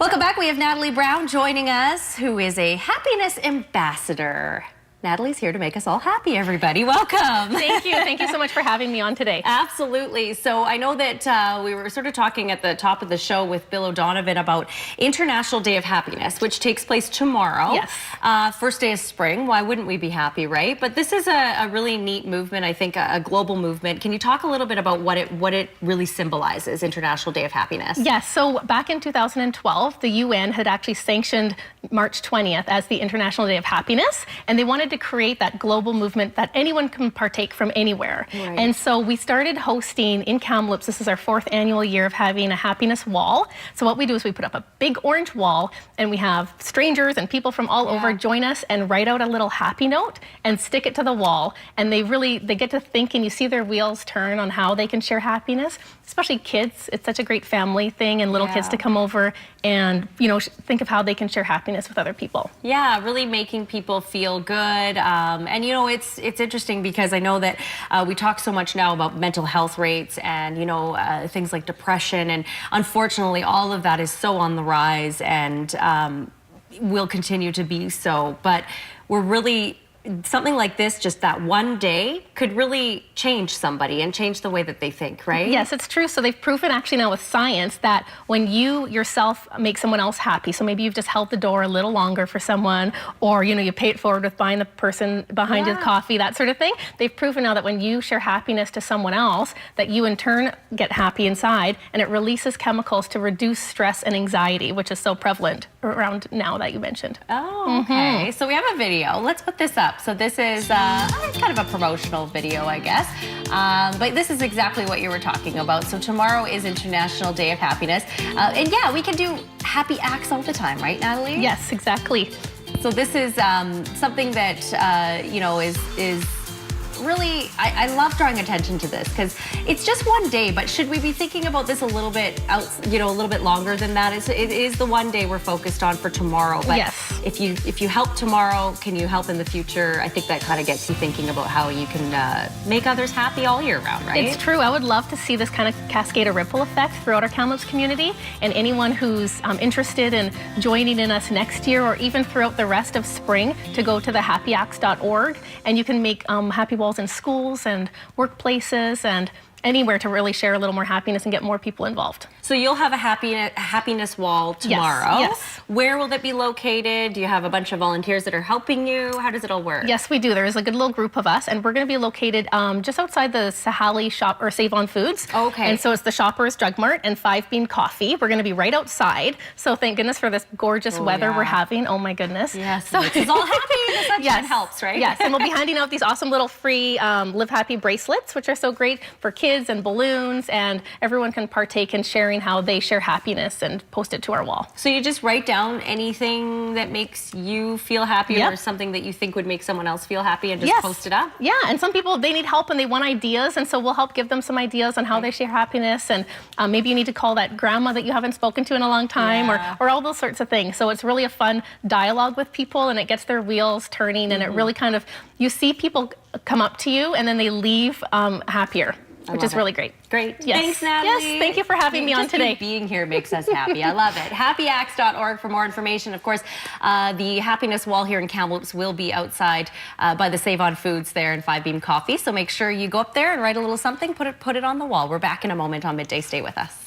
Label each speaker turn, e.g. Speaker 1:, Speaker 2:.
Speaker 1: Welcome back. We have Natalie Brown joining us, who is a happiness ambassador. Natalie's here to make us all happy, everybody. Welcome.
Speaker 2: Thank you. Thank you so much for having me on today.
Speaker 1: Absolutely. So I know that we were sort of talking at the top of the show with Bill O'Donovan about International Day of Happiness, which takes place tomorrow.
Speaker 2: Yes.
Speaker 1: First day of spring. Why wouldn't we be happy, right? But this is a really neat movement, I think, a global movement. Can you talk a little bit about what it really symbolizes, International Day of Happiness?
Speaker 2: Yes. So back in 2012, the UN had actually sanctioned March 20th as the International Day of Happiness, and they wanted to create that global movement that anyone can partake from anywhere.
Speaker 1: Right.
Speaker 2: And so we started hosting in Kamloops. This is our 4th annual year of having a happiness wall. So what we do is we put up a big orange wall, and we have strangers and people from all over join us and write out a little happy note and stick it to the wall. And they get to think, and you see their wheels turn on how they can share happiness, especially kids. It's such a great family thing, and little kids to come over and, you know, think of how they can share happiness with other people.
Speaker 1: Yeah, really making people feel good. And, you know, it's interesting because I know that we talk so much now about mental health rates and, you know, things like depression. And unfortunately, all of that is so on the rise and will continue to be so. But we're really... something like this, just that one day, could really change somebody and change the way that they think, right?
Speaker 2: Yes, it's true. So they've proven actually now with science that when you yourself make someone else happy, so maybe you've just held the door a little longer for someone, or, you know, you pay it forward with buying the person behind you coffee, that sort of thing. They've proven now that when you share happiness to someone else, that you in turn get happy inside, and it releases chemicals to reduce stress and anxiety, which is so prevalent around now that you mentioned.
Speaker 1: Oh, okay. So we have a video. Let's put this up. So this is kind of a promotional video, I guess. But this is exactly what you were talking about. So tomorrow is International Day of Happiness. And yeah, we can do happy acts all the time, right, Natalie?
Speaker 2: Yes, exactly.
Speaker 1: So this is something that, you know, is really, I love drawing attention to this because it's just one day, but should we be thinking about this a little bit you know, a little bit longer than that? It is the one day we're focused on for tomorrow, but if you help tomorrow, can you help in the future? I think that kind of gets you thinking about how you can make others happy all year round, right?
Speaker 2: It's true. I would love to see this kind of cascade a ripple effect throughout our Kamloops community, and anyone who's interested in joining in us next year or even throughout the rest of spring to go to the happyacts.org, and you can make happy walls in schools and workplaces and anywhere to really share a little more happiness and get more people involved.
Speaker 1: So you'll have a happiness wall tomorrow.
Speaker 2: Yes.
Speaker 1: Where will it be located? Do you have a bunch of volunteers that are helping you? How does it all work?
Speaker 2: Yes, we do. There is a good little group of us, and we're going to be located just outside the Sahali shop or Save on Foods.
Speaker 1: Okay.
Speaker 2: And so it's the Shoppers Drug Mart and 5 Bean Coffee. We're going to be right outside. So thank goodness for this gorgeous weather we're having. Oh my goodness.
Speaker 1: Yes. So it's all happy. The sunshine helps, right?
Speaker 2: Yes. And we'll be handing out these awesome little free Live Happy bracelets, which are so great for kids and balloons, and everyone can partake in sharing how they share happiness and post it to our wall.
Speaker 1: So you just write down anything that makes you feel happy or something that you think would make someone else feel happy and just post it up?
Speaker 2: Yeah, and some people, they need help and they want ideas, and so we'll help give them some ideas on how they share happiness, and maybe you need to call that grandma that you haven't spoken to in a long time, or all those sorts of things. So it's really a fun dialogue with people, and it gets their wheels turning, and it really kind of, you see people come up to you and then they leave happier. Which is really great.
Speaker 1: Great.
Speaker 2: Yes.
Speaker 1: Thanks, Natalie.
Speaker 2: Yes, thank you for having me on today.
Speaker 1: Being here makes us happy. I love it. Happyacts.org for more information. Of course, the happiness wall here in Kamloops will be outside by the Save on Foods there and 5 Bean Coffee. So make sure you go up there and write a little something, put it on the wall. We're back in a moment on Midday. Stay with us.